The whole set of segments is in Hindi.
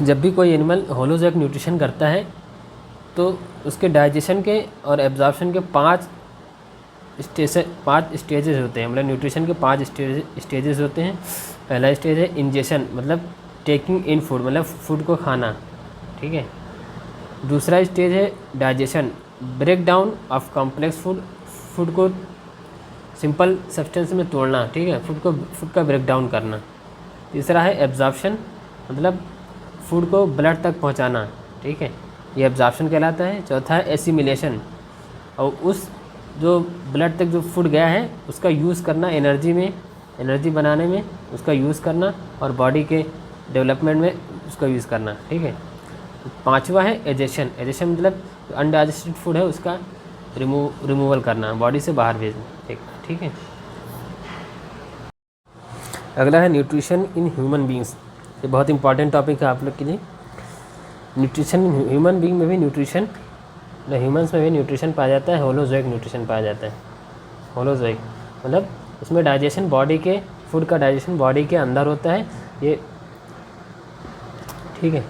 जब भी कोई एनिमल होलोजोइक न्यूट्रिशन करता है तो उसके डाइजेशन के और एब्जॉर्प्शन के 5 स्टेजेस होते हैं। मतलब न्यूट्रिशन के 5 स्टेजेस होते हैं। पहला स्टेज है इंजेशन, मतलब टेकिंग इन फूड, मतलब फूड को खाना, ठीक है। दूसरा स्टेज है digestion, break down of complex food, food को सिंपल सब्सटेंस में तोड़ना, ठीक है, फूड का ब्रेक डाउन करना। तीसरा है एब्जॉर्प्शन, मतलब फूड को ब्लड तक पहुंचाना, ठीक है, ये एब्जॉर्प्शन कहलाता है। चौथा है एसिमिलेशन, और उस जो ब्लड तक जो फूड गया है उसका यूज़ करना, एनर्जी बनाने में उसका यूज़ करना और बॉडी के डेवलपमेंट में उसका यूज़ करना, ठीक है। पांचवा है एजेशन, मतलब अनडाइजेस्टेड फूड है उसका रिमूवल करना, बॉडी से बाहर भेजना, ठीक है। अगला है न्यूट्रिशन इन ह्यूमन बींग्स, ये बहुत इंपॉर्टेंट टॉपिक है आप लोग के लिए। न्यूट्रिशन इन ह्यूमन बींग में भी न्यूट्रिशन, ह्यूमंस में भी न्यूट्रिशन पाया जाता है, होलोजोइक न्यूट्रिशन पाया जाता है। होलोजोइक मतलब इसमें डाइजेशन बॉडी के, फूड का डाइजेशन बॉडी के अंदर होता है, ये ठीक है।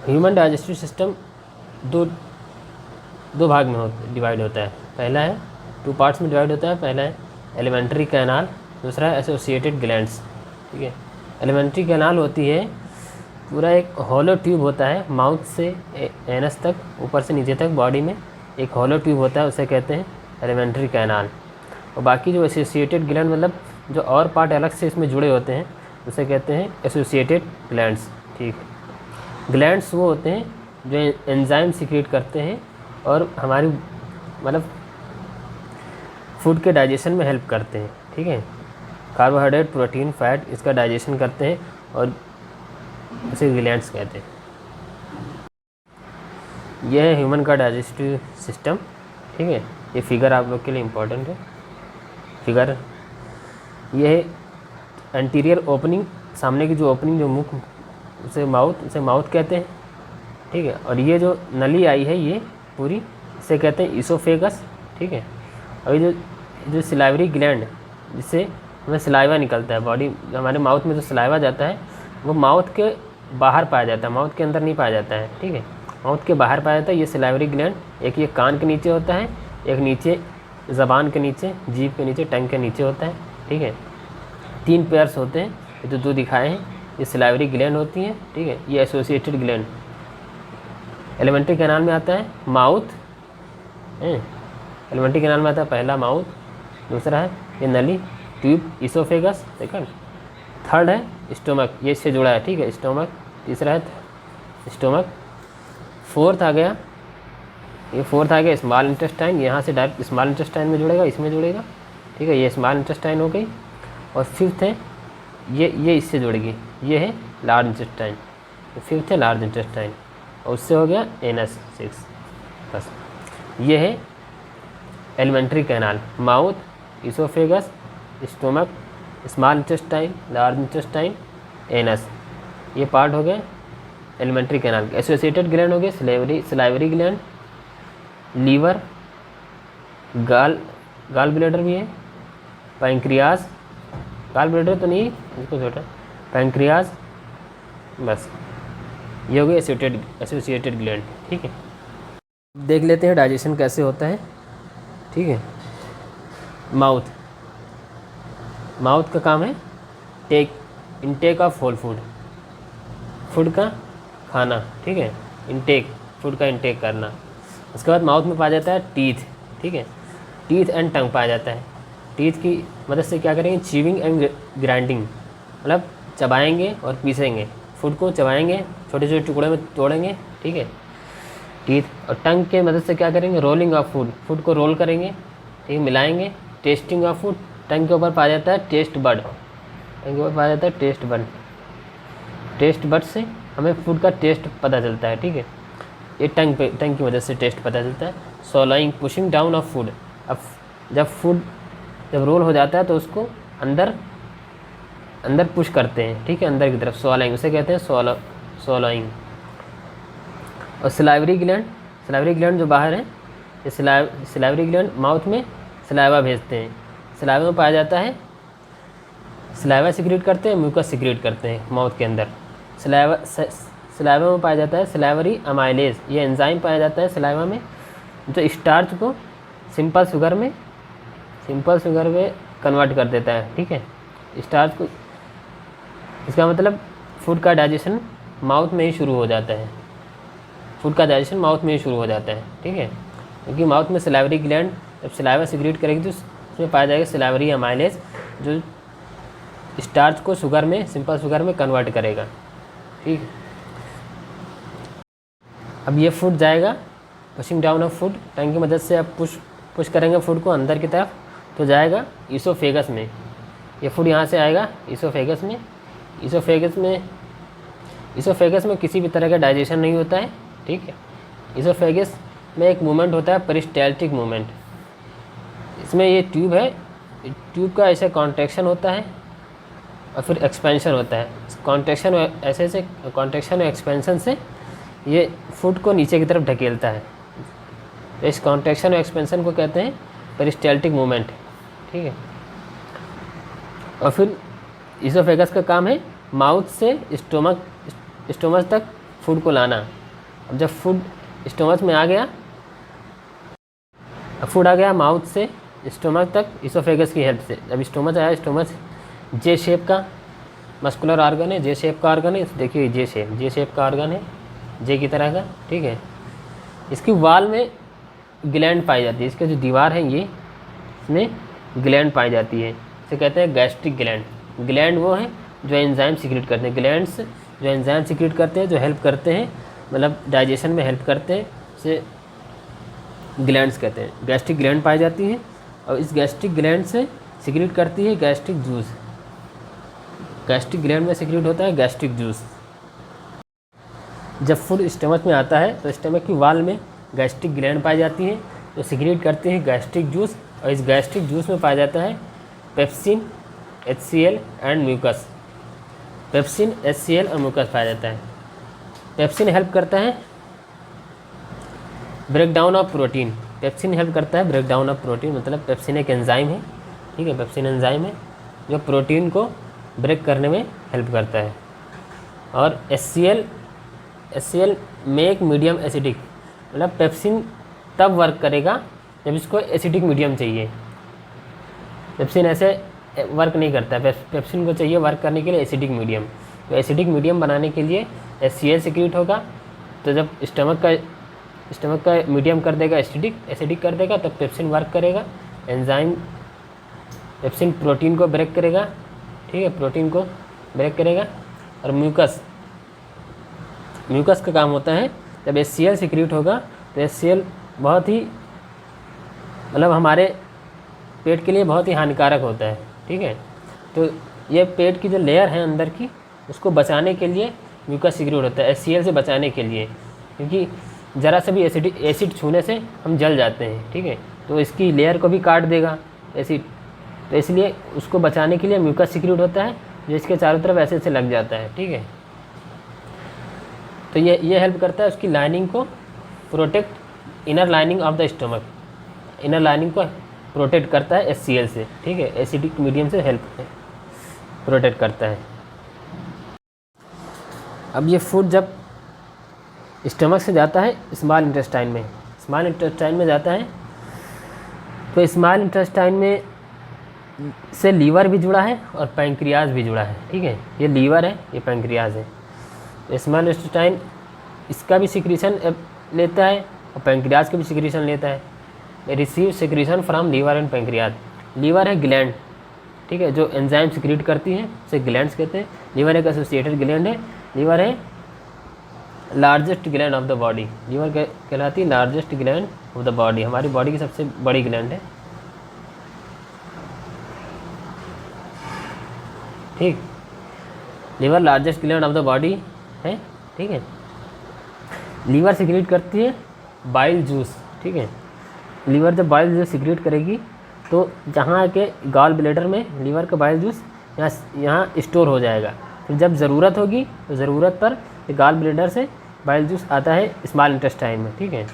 ह्यूमन डाइजेस्टिव सिस्टम दो भाग में डिवाइड होता है। पहला है 2 पार्ट्स में डिवाइड होता है। पहला है एलिमेंट्री कैनाल, दूसरा है एसोसिएटेड ग्लैंड्स, ठीक है। एलिमेंट्री कैनाल होती है पूरा एक हॉलो ट्यूब होता है, माउथ से एनस तक, ऊपर से नीचे तक बॉडी में एक हॉलो ट्यूब होता है, उसे कहते हैं एलिमेंट्री कैनाल। और बाकी जो एसोसिएटेड ग्लैंड, मतलब जो और पार्ट अलग से इसमें जुड़े होते हैं, उसे कहते हैं एसोसिएटेड ग्लैंड्स, ठीक है। ग्लैंड्स वो होते हैं जो एंजाइम सीक्रेट करते हैं और हमारी मतलब फूड के डाइजेशन में हेल्प करते हैं, ठीक है। कार्बोहाइड्रेट, प्रोटीन, फैट इसका डाइजेशन करते हैं और उसे ग्लैंड्स कहते हैं। यह है ह्यूमन का डाइजेस्टिव सिस्टम, ठीक है। ये फिगर आप लोग के लिए इम्पोर्टेंट है। फिगर ये है एंटीरियर ओपनिंग, सामने की जो ओपनिंग, जो मुख, उसे माउथ कहते हैं, ठीक है। और ये जो नली आई है ये पूरी, इसे कहते हैं इसोफेगस, ठीक है। और ये जो सिलाइवरी ग्लैंड, जिससे हमें सलाइवा निकलता है, बॉडी हमारे माउथ में जो सलाइवा जाता है वो माउथ के बाहर पाया जाता है, माउथ के अंदर नहीं पाया जाता है, ठीक है, माउथ के बाहर पाया जाता है। ये सिलाइवरी ग्लैंड एक ये कान के नीचे होता है, एक नीचे ज़बान के नीचे, जीभ के नीचे, टंग के नीचे होता है, ठीक है। 3 पेयर्स होते हैं, ये जो 2 दिखाए हैं ये सिलाइवरी ग्लैंड होती हैं, ठीक है। ये एसोसिएटेड ग्लैंड एलिमेंट्री कैनाल में आता है। माउथ एलिमेंट्री कैनाल में आता है, पहला माउथ, दूसरा है ये नली ट्यूब इसोफेगस, सेकंड, थर्ड है स्टोमक, ये इससे जुड़ा है, ठीक है, स्टोमक, तीसरा है स्टोमक, फोर्थ आ गया स्मॉल इंटेस्टाइन, यहाँ से डायरेक्ट स्मॉल इंटेस्टाइन में जुड़ेगा, इसमें जुड़ेगा, ठीक है, ये स्मॉल इंटेस्टाइन हो गई। और फिफ्थ है ये इससे जुड़ेगी, ये है लार्ज इंटेस्टाइन, फिफ्थ है लार्ज इंटेस्टाइन, और उससे हो गया एनस 6, बस। ये है alimentary canal, mouth, oesophagus, stomach, small intestine, large intestine, anus, ये पार्ट हो गए एलिमेंट्री कैनाल के। एसोसिएटेड ग्लैंड हो गए salivary gland, liver, gall bladder भी है, पैंक्रियाज, गाल ब्लैडर तो नहीं, इसको छोटा, पैंक्रियाज, बस ये हो गए एसोसिएटेड ग्लैंड, ठीक है। देख लेते हैं डाइजेशन कैसे होता है, ठीक है। माउथ का काम है इनटेक ऑफ होल फूड का खाना, ठीक है, फूड का इंटेक करना। उसके बाद माउथ में पाया जाता है टीथ, ठीक है, टीथ एंड टंग पाया जाता है। टीथ की मदद से क्या करेंगे, चीविंग एंड ग्राइंडिंग, मतलब चबाएंगे और पीसेंगे, फूड को चबाएंगे, छोटे छोटे टुकड़े में तोड़ेंगे, ठीक है, टीथ। और टंग के मदद से क्या करेंगे, रोलिंग ऑफ फूड को रोल करेंगे, ठीक है, मिलाएंगे। टेस्टिंग ऑफ फूड, टंग के ऊपर पाया जाता है टेस्ट बड, टंग के ऊपर पाया जाता है टेस्ट बड से हमें फूड का टेस्ट पता चलता है, ठीक है, ये टंग की मदद से टेस्ट पता चलता है। सोलाइंग, पुशिंग डाउन ऑफ फूड, अब जब रोल हो जाता है तो उसको अंदर पुश करते हैं, ठीक है, अंदर की तरफ, सोलाइंग उसे कहते हैं सोलाइंग। और सिलाइवरी ग्लैंड जो बाहर है, ये सिलाइवरी ग्लैंड माउथ में सलाइवा भेजते हैं, सलाइवा में पाया जाता है, सलाइवा सिक्रेट करते हैं, म्यूकस सिक्रेट करते हैं माउथ के अंदर। सलाइवा में पाया जाता है सलाइवरी अमाइलेज, ये एंजाइम पाया जाता है सलाइवा में जो स्टार्च को सिंपल शुगर में कन्वर्ट कर देता है। ठीक है, स्टार्च को, इसका मतलब फूड का डाइजेशन माउथ में ही शुरू हो जाता है, फूड का डाइजेशन माउथ में ही शुरू हो जाता है। ठीक है, क्योंकि माउथ में सलाइवरी ग्लैंड जब सलाइवा सिक्रीट करेगी तो उसमें पाया जाएगा सलाइवरी अमाइलेज जो स्टार्च को शुगर में, सिंपल शुगर में कन्वर्ट करेगा। ठीक है, अब ये फूड जाएगा, पुशिंग डाउन ऑफ फूड, टंग की मदद से आप पुश करेंगे फूड को अंदर की तरफ तो जाएगा ईसोफेगस में। ये फूड यहाँ से आएगा ईसोफेगस में। ईसोफेगस में किसी भी तरह का डाइजेशन नहीं होता है। ठीक है, ईसोफेगस में एक मूवमेंट होता है पेरिस्टाल्टिक मूवमेंट। इसमें ये ट्यूब है, ट्यूब का ऐसे कॉन्ट्रैक्शन होता है और फिर एक्सपेंशन होता है। कॉन्ट्रैक्शन और एक्सपेंशन से ये फूड को नीचे की तरफ ढकेलता है। तो इस कॉन्ट्रैक्शन और एक्सपेंशन को कहते हैं पेरिस्टाल्टिक मूवमेंट। ठीक है, और फिर ईसोफेगस का काम है माउथ से स्टोमच तक फूड को लाना। अब जब फूड स्टोमच में आ गया, फूड आ गया माउथ से स्टोमच तक ईसोफेगस की हेल्प से। जब स्टोमच आया, स्टोमच जे शेप का मस्कुलर ऑर्गन है, जे शेप का ऑर्गन है, देखिए जे शेप का ऑर्गन है, जे की तरह का। ठीक है, इसकी वाल में ग्लैंड पाई जाती है, इसके जो दीवार है ये, इसमें ग्लैंड पाई जाती है, इसे कहते हैं गैस्ट्रिक ग्लैंड। ग्लैंड वो है जो एंजाइम सीक्रेट करते हैं, ग्लैंड्स जो एंजाइम सीक्रेट करते हैं, जो हेल्प करते हैं, मतलब डाइजेशन में हेल्प करते हैं, इसे ग्लैंड्स कहते हैं। गैस्ट्रिक ग्लैंड पाई जाती है और इस गैस्ट्रिक ग्लैंड से सीक्रेट करती है गैस्ट्रिक जूस। गैस्ट्रिक ग्लैंड में सीक्रेट होता है गैस्ट्रिक जूस। जब फूड स्टमक में आता है तो स्टमक की वाल में गैस्ट्रिक ग्लैंड पाई जाती है जो सीक्रेट करते हैं गैस्ट्रिक जूस, और इस गैस्ट्रिक जूस में पाया जाता है pepsin, HCl and mucus. Pepsin, HCl और म्यूकस पाया जाता है। पेप्सिन हेल्प करता है break down of protein. Pepsin help करता है ब्रेक डाउन ऑफ प्रोटीन, मतलब पेप्सिन एक एंजाइम है। ठीक है, पेप्सिन एंजाइम है जो प्रोटीन को ब्रेक करने में हेल्प करता है। और HCl मेक मीडियम एसिडिक, मतलब पेप्सिन तब वर्क करेगा जब इसको एसिडिक मीडियम चाहिए। पेप्सिन ऐसे वर्क नहीं करता है, पेप्सिन को चाहिए वर्क करने के लिए एसिडिक मीडियम। तो एसिडिक मीडियम बनाने के लिए HCl सीक्रेट होगा, तो जब स्टमक का मीडियम कर देगा एसिडिक कर देगा, तब पेप्सिन वर्क करेगा। एंजाइम पेप्सिन प्रोटीन को ब्रेक करेगा। ठीक है, प्रोटीन को ब्रेक करेगा। और म्यूकस का काम होता है जब HCl सीक्रेट होगा तो HCl बहुत ही, मतलब हमारे पेट के लिए बहुत ही हानिकारक होता है। ठीक है, तो ये पेट की जो लेयर है अंदर की, उसको बचाने के लिए म्यूकस सीक्रेट होता है, HCl से बचाने के लिए, क्योंकि ज़रा से भी एसिड छूने से हम जल जाते हैं। ठीक है, तो इसकी लेयर को भी काट देगा एसिड, तो इसलिए उसको बचाने के लिए म्यूकस सीक्रेट होता है जो इसके चारों तरफ ऐसे ऐसे लग जाता है। ठीक है, तो ये हेल्प करता है उसकी लाइनिंग को protect, inner lining of the stomach, inner lining को प्रोटेक्ट करता है HCl से। ठीक है, एसिडिक मीडियम से हेल्प प्रोटेक्ट करता है। अब ये फूड जब स्टमक से जाता है स्मॉल इंटेस्टाइन में जाता है, तो स्मॉल इंटेस्टाइन में से लीवर भी जुड़ा है और पैंक्रियाज भी जुड़ा है। ठीक है, ये लीवर है, ये पैंक्रियाज है। स्मॉल इंटेस्टाइन इसका भी सिक्रीशन लेता है और पैंक्रियाज का भी सिक्रीशन लेता है। Receive secretion from liver and pancreas. Liver है ग्लैंड, ठीक है, जो एंजाइम सिक्रीट करती है, उसे ग्लैंड्स कहते हैं। लीवर एक एसोसिएटेड ग्लैंड है। लीवर है largest gland of the body. Liver कहलाती है largest gland of the body, हमारी बॉडी की सबसे बड़ी ग्लैंड है। ठीक, liver largest gland of the body है। ठीक है, लीवर सिक्रीट करती है बाइल जूस। ठीक है, लीवर जब बाइल जूस सिक्रीट करेगी तो जहाँ के गॉल ब्लैडर में लीवर का बाइल जूस यहाँ स्टोर हो जाएगा। फिर जब ज़रूरत होगी तो ज़रूरत पर गॉल ब्लैडर से बाइल जूस आता है स्मॉल इंटेस्टाइन में। ठीक है,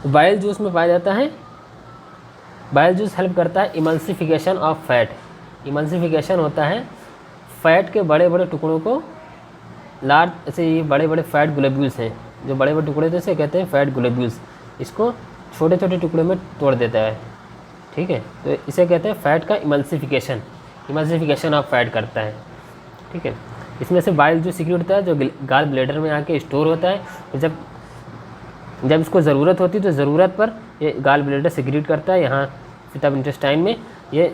बाइल जूस में पाया जाता है, बाइल जूस हेल्प करता है इमल्सिफिकेशन ऑफ फैट। इमल्सिफिकेशन होता है फैट के बड़े बड़े टुकड़ों को लार्ज ऐसे ये बड़े बड़े फैट ग्लोब्यूल्स हैं, जो बड़े बड़े टुकड़े थे इसे कहते हैं फैट ग्लोब्यूल्स, इसको छोटे छोटे टुकड़े में तोड़ देता है, ठीक है। तो इसे कहते हैं फैट का इमल्सिफिकेशन ऑफ फैट करता है, ठीक है। इसमें से बाइल जो सीक्रेट होता है जो गाल ब्लैडर में आके स्टोर होता है, तो जब इसको ज़रूरत होती है तो ज़रूरत पर ये गाल ब्लैडर सीक्रेट करता है यहाँ तब इंटेस्टाइन में ये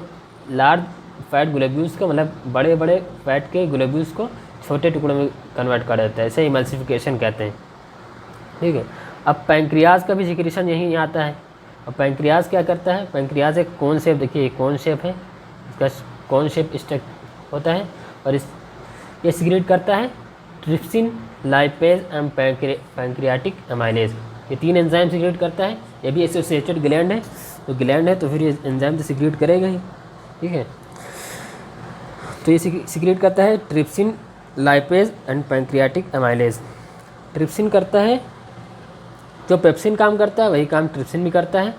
लार्ज फैट ग्लोब्यूल्स को, मतलब बड़े बड़े फैट के ग्लोब्यूल्स को छोटे टुकड़ों में कन्वर्ट कर देता है, इसे इमल्सिफिकेशन कहते हैं, ठीक है। अब पैंक्रियाज का भी सिक्रेशन यहीं आता है। अब पैंक्रियाज क्या करता है, पैंक्रियाज एक कोन शेप, देखिए कोन शेप है, इसका कोन शेप स्ट्रक होता है और ये सिक्रेट करता है trypsin, lipase and pancreatic amylase, ये 3 एंजाइम सिक्रेट करता है। ये भी एसोसिएटेड ग्लैंड है, तो फिर ये एंजाइम तो सिक्रेट करेगा ही, ठीक है। तो ये सिक्रेट करता है trypsin, lipase and pancreatic amylase. Trypsin करता है जो पेप्सिन काम करता है वही काम ट्रिप्सिन भी करता है।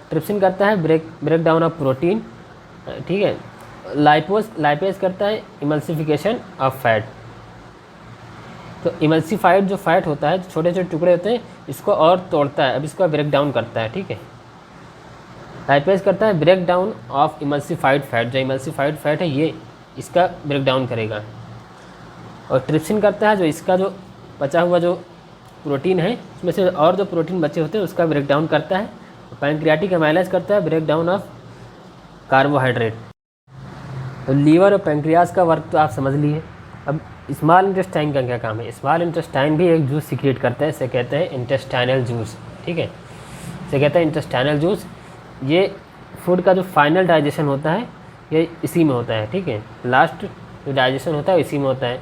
ट्रिप्सिन करता है ब्रेक डाउन ऑफ प्रोटीन, ठीक है। लाइपेज करता है इमल्सिफिकेशन ऑफ फैट। तो इमल्सिफाइड जो फैट होता है, छोटे छोटे टुकड़े होते हैं, इसको और तोड़ता है, अब इसको ब्रेक डाउन करता है, ठीक है। लाइपेज करता है break down of emulsified fat, जो इमल्सिफाइड फैट है ये इसका ब्रेक डाउन करेगा। और ट्रिप्सिन करता है जो इसका जो बचा हुआ जो प्रोटीन है उसमें से और जो प्रोटीन बचे होते हैं उसका ब्रेक डाउन करता है। पैंक्रियाटिक एमाइलेज करता है ब्रेक डाउन ऑफ कार्बोहाइड्रेट। तो लीवर और पैंक्रियाज का वर्क तो आप समझ लिए। अब स्मॉल इंटेस्टाइन का क्या काम है, स्मॉल इंटेस्टाइन भी एक जूस सिक्रेट करता है, इसे कहते हैं इंटेस्टाइनल जूस, ठीक है। इसे कहते हैं इंटेस्टाइनल जूस। ये फूड का जो फाइनल डाइजेशन होता है ये इसी में होता है, ठीक है। लास्ट जो डाइजेशन होता है इसी में होता है।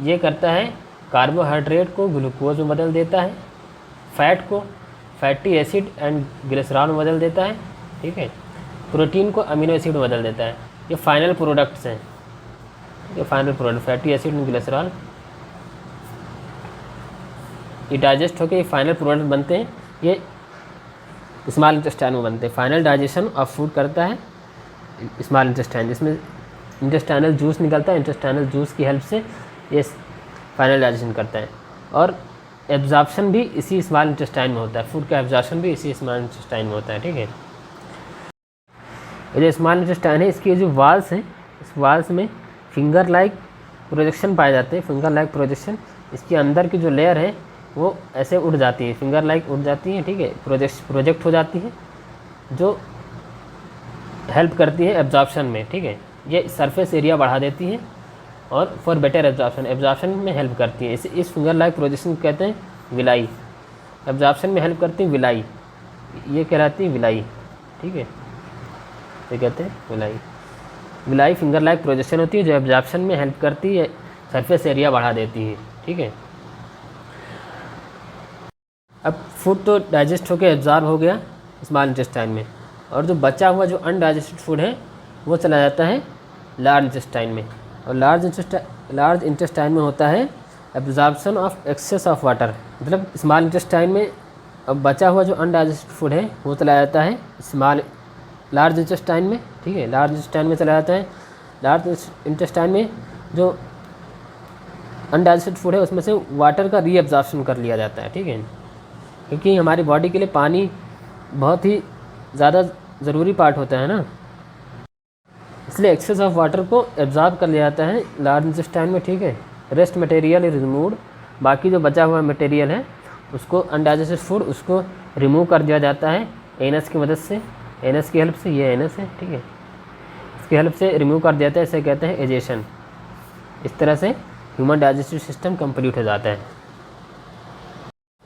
ये करता है कार्बोहाइड्रेट को ग्लूकोज में बदल देता है, फैट को फैटी एसिड एंड ग्लिसरॉल में बदल देता है, ठीक है। प्रोटीन को अमीनो एसिड में बदल देता है। ये फाइनल प्रोडक्ट्स हैं, ये final product fatty acid and glycerol, ये डाइजेस्ट होकर ये फाइनल प्रोडक्ट बनते हैं, ये स्मॉल इंटेस्टाइन में बनते हैं। फाइनल डाइजेशन ऑफ फूड करता है स्मॉल इंटेस्टाइन, जिसमें इंटेस्टाइनल जूस निकलता है। इंटेस्टाइनल जूस की हेल्प से ये फाइनल डाइजेशन करता है। और एब्जॉर्प्शन भी इसी स्मॉल इंटेस्टाइन में होता है, फूड का एब्जॉर्प्शन भी इसी स्मॉल इंटेस्टाइन में होता है, ठीक है। ये जो स्मॉल इंटेस्टाइन है इसकी जो वाल्स हैं, इस वाल्स में फिंगर लाइक प्रोजेक्शन पाए जाते हैं। फिंगर लाइक प्रोजेक्शन, इसके अंदर की जो लेयर है वो ऐसे उड़ जाती है, फिंगर लाइक उड़ जाती है, ठीक है, प्रोजेक्ट हो जाती है, जो हेल्प करती है एब्जॉर्प्शन में, ठीक है। ये सरफेस एरिया बढ़ा देती है और फॉर बेटर एब्जॉर्प्शन में हेल्प करती है। इस फिंगर लाइक प्रोजेक्शन कहते हैं विलाई। एब्जॉर्प्शन में हेल्प करती है विलाई, ये कहलाती है विलाई, ठीक है, ये कहते हैं villi. Villi finger like projection होती है जो एब्जॉर्प्शन में हेल्प करती है, सरफेस एरिया बढ़ा देती है, ठीक है। अब फूड तो डाइजेस्ट होकर एब्जॉर्ब हो गया स्मॉल इंटेस्टाइन में, और जो बचा हुआ जो अनडाइजेस्टेड फूड है वो चला जाता है लार्ज इंटेस्टाइन में। और लार्ज इंटेस्टाइन में होता है absorption of excess of water, मतलब स्मॉल इंटेस्टाइन में अब बचा हुआ जो अनडाइजेस्टेड फूड है वो चला जाता है लार्ज इंटेस्टाइन में, ठीक है। लार्ज इंटेस्टाइन में चला जाता है। लार्ज इंटेस्टाइन में जो अनडाइजेस्टेड फूड है उसमें से वाटर का रीअब्जॉर्प्शन कर लिया जाता है, ठीक है, क्योंकि हमारी बॉडी के लिए पानी बहुत ही ज़्यादा ज़रूरी पार्ट होता है ना, इसलिए एक्सेस ऑफ वाटर को एब्जॉर्ब कर लिया जाता है लार्ज इंटेस्टाइन में, ठीक है। रेस्ट मटेरियल इज रिमूव्ड, बाकी जो बचा हुआ मटेरियल है उसको अनडाइजेस्टेड फूड उसको रिमूव कर दिया जाता है एनस की मदद से, एनस की हेल्प से, ये एनस है, ठीक है, इसकी हेल्प से रिमूव कर दिया जाता है, इसे कहते हैं एजेशन। इस तरह से ह्यूमन डाइजेस्टिव सिस्टम कंप्लीट हो जाता है।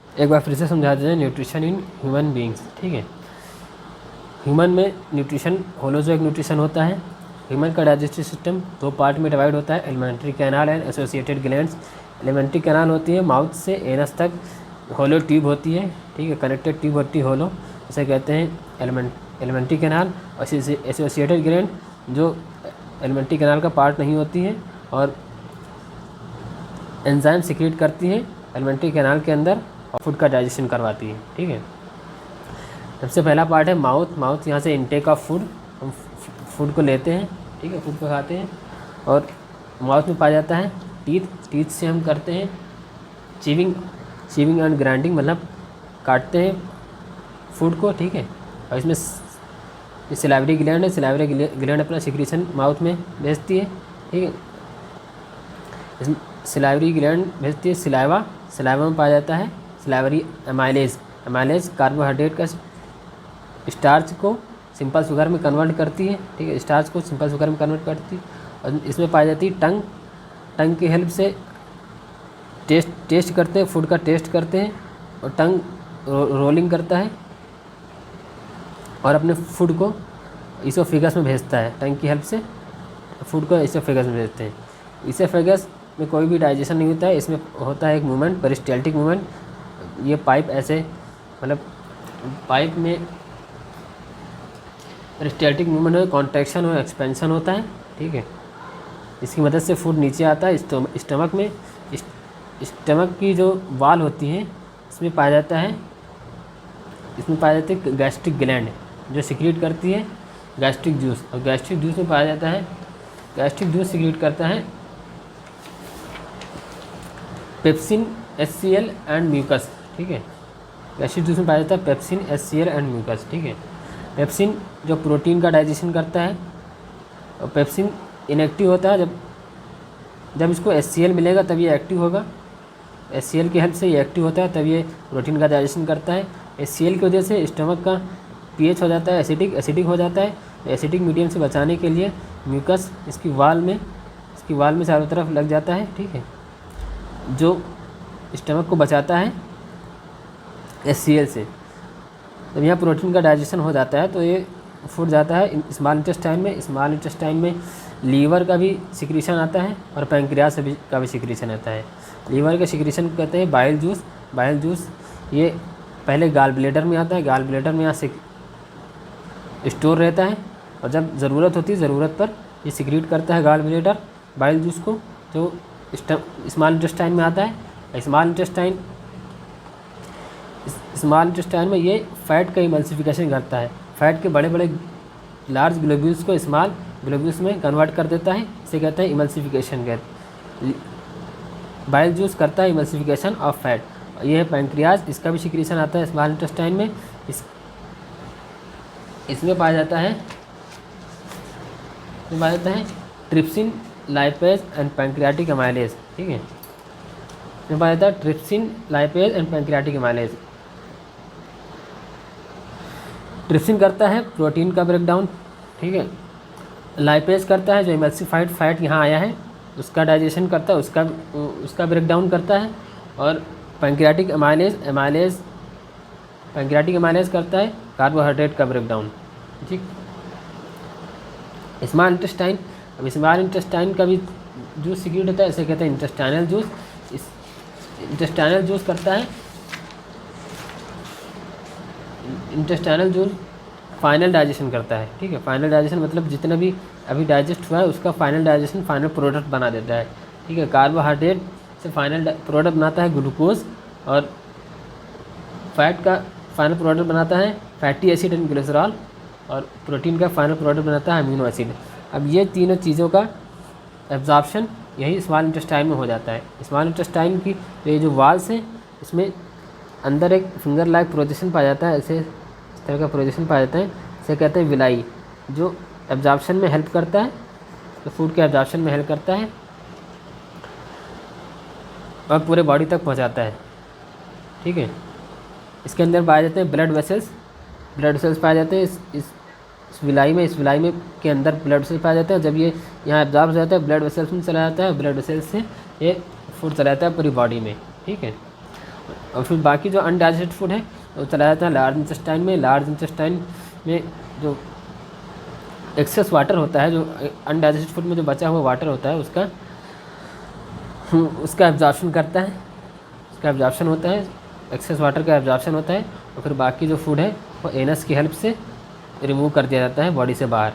एक बार फिर से समझाते हैं न्यूट्रिशन इन ह्यूमन बींग्स, ठीक है। ह्यूमन में न्यूट्रिशन होलोजोइक न्यूट्रिशन होता है। ह्यूमन का डाइजेस्टिव सिस्टम 2 पार्ट में डिवाइड होता है, alimentary canal and associated glands. Alimentary canal होती है माउथ से एनस तक, होलो ट्यूब होती है, ठीक है, कनेक्टेड ट्यूब होती है होलो, इसे कहते हैं एलिमेंट्री कैनाल। और एसोसिएटेड ग्लैंड जो एलिमेंट्री कैनाल का पार्ट नहीं होती है और एंजाइम सिक्रेट करती है एलिमेंट्री कैनाल के अंदर और फूड का डाइजेशन करवाती है, ठीक है। सबसे पहला पार्ट है माउथ यहाँ से इनटेक ऑफ फूड, हम फूड को लेते हैं, ठीक है, फूड को खाते हैं और माउथ में पाया जाता है टीथ से हम करते हैं चीविंग एंड ग्राइंडिंग, मतलब काटते हैं फूड को, ठीक है। और इसमें सिलावरी ग्लैंड है, सिलावरी ग्लैंड अपना सिक्रीशन माउथ में भेजती है, ठीक है। इसमें सिलावरी ग्लैंड भेजती है सिलावा में पाया जाता है सिलावरी एमाइलेज कार्बोहाइड्रेट का स्टार्च को सिंपल शुगर में कन्वर्ट करती है, ठीक है, स्टार्च को सिंपल शुगर में कन्वर्ट करती है। और इसमें पाई जाती है टंग की हेल्प से टेस्ट करते हैं, फूड का टेस्ट करते हैं, और टंग रोलिंग करता है और अपने फूड को इसोफेगस में भेजता है। टंग की हेल्प से फूड को इसोफेगस में भेजते हैं। इसोफेगस में कोई भी डाइजेशन नहीं होता है, इसमें होता है एक मूवमेंट, पेरिस्टाल्टिक मूवमेंट। ये पाइप ऐसे, मतलब पाइप में पेरिस्टाल्टिक मूवमेंट हो, कॉन्ट्रैक्शन हो, एक्सपेंशन होता है, ठीक है। इसकी मदद से फूड नीचे आता है स्टमक में। स्टमक की जो वाल होती है इसमें पाया जाता है गैस्ट्रिक ग्लैंड जो सिक्रीट करती है गैस्ट्रिक जूस, और गैस्ट्रिक जूस में पाया जाता है, गैस्ट्रिक जूस सिक्रीट करता है पेप्सिन, HCl एंड म्यूकस, ठीक है। गैस्ट्रिक जूस में पाया जाता है पेप्सिन, HCl एंड म्यूकस, ठीक है। पेप्सिन जो प्रोटीन का डाइजेशन करता है, और पेप्सिन इनएक्टिव होता है, जब इसको HCl मिलेगा तब ये एक्टिव होगा। HCl की हेल्प से ये एक्टिव होता है, तब ये प्रोटीन का डाइजेशन करता है। HCl की वजह से स्टमक का pH हो जाता है एसिडिक हो जाता है। एसिडिक मीडियम से बचाने के लिए म्यूकस इसकी वाल में चारों तरफ लग जाता है, ठीक है, जो स्टमक को बचाता है HCl से। जब यहाँ प्रोटीन का डाइजेशन हो जाता है तो ये फूड जाता है स्मॉल इंटेस्टाइन में। स्मॉल इंटेस्टाइन में लीवर का भी सिक्रीशन आता है और पैंक्रियास का भी सिक्रीशन आता है। लीवर का सिक्रीशन कहते हैं बाइल जूस। ये पहले गाल ब्लेडर में आता है, गाल ब्लेडर में यहाँ से स्टोर रहता है, और जब ज़रूरत होती है, ज़रूरत पर ये सिक्रीट करता है गाल ब्लेडर बाइल जूस को, जो स्मॉल इंटेस्टाइन में आता है। स्मॉल इंटेस्टाइन में ये फैट का इमल्सिफिकेशन करता है। फैट के बड़े बड़े लार्ज ग्लोब्यूल्स को स्मॉल ग्लोब्यूल्स में कन्वर्ट कर देता है, इसे कहते हैं इमल्सिफिकेशन। बाइल जूस करता है इमल्सिफिकेशन ऑफ फैट। ये है पैंक्रियाज, इसका भी सिक्रीशन आता है स्मॉल इंटेस्टाइन में। इसमें पाया जाता है trypsin, lipase and pancreatic amylase, ठीक है। इसमें पाया जाता है trypsin, lipase and pancreatic amylase. Trypsin करता है प्रोटीन का ब्रेकडाउन, ठीक है। लाइपेज करता है जो इमल्सिफाइड फैट यहाँ आया है उसका डाइजेशन करता है, उसका ब्रेकडाउन करता है। और पैंक्रियाटिक एमाइलेज करता है कार्बोहाइड्रेट का ब्रेकडाउन, ठीक। स्मॉल इंटेस्टाइन, अब स्मॉल इंटेस्टाइन का भी जूस सिक्रीट होता है, इसे कहते हैं इंटेस्टाइनल जूस। इंटेस्टाइनल जूस करता है, इंटेस्टाइनल जूस फाइनल डाइजेशन करता है, ठीक है। फाइनल डाइजेशन मतलब जितना भी अभी डाइजेस्ट हुआ है उसका फाइनल डाइजेशन, फाइनल प्रोडक्ट बना देता है, ठीक है। कार्बोहाइड्रेट से फाइनल प्रोडक्ट बनाता है ग्लूकोज, और फैट का फाइनल प्रोडक्ट बनाता है फैटी एसिड एंड ग्लिसरॉल, और प्रोटीन का फाइनल प्रोडक्ट बनाता है अमीनो एसिड। अब ये तीनों चीज़ों का एब्जॉर्प्शन यही स्मॉल इंटेस्टाइन में हो जाता है। स्मॉल इंटेस्टाइन की ये जो वाल्स हैं इसमें अंदर एक फिंगर लाइक प्रोजेक्शन पाया जाता है, ऐसे इस तरह का प्रोजेक्शन पाया जाता है, इसे कहते हैं विलाई, जो एब्जॉर्प्शन में हेल्प करता है, तो फूड के एब्जॉर्प्शन में हेल्प करता है और पूरे बॉडी तक पहुंचाता है, ठीक है। इसके अंदर पाए जाते हैं ब्लड वेसल्स पाए जाते हैं इस विलाई में के अंदर ब्लड वेसल्स पाए जाते हैं। जब ये यहाँ एब्जॉर्ब हो जाता है ब्लड वेसल्स में चला जाता है, ब्लड वेसल्स से ये फूड चला जाता है पूरी बॉडी में, ठीक है। और फिर बाकी जो अनडाइजेस्टेड फूड है वो चला जाता है लार्ज इंटेस्टाइन में। लार्ज इंटेस्टाइन में जो एक्सेस वाटर होता है, जो अनडाइजेस्टेड फूड में जो बचा हुआ वाटर होता है उसका एब्जॉर्प्शन करता है, उसका एब्जॉर्प्शन होता है, एक्सेस वाटर का एब्जॉर्प्शन होता है। और फिर बाकी जो फूड है वो एनस की हेल्प से रिमूव कर दिया जाता है बॉडी से बाहर।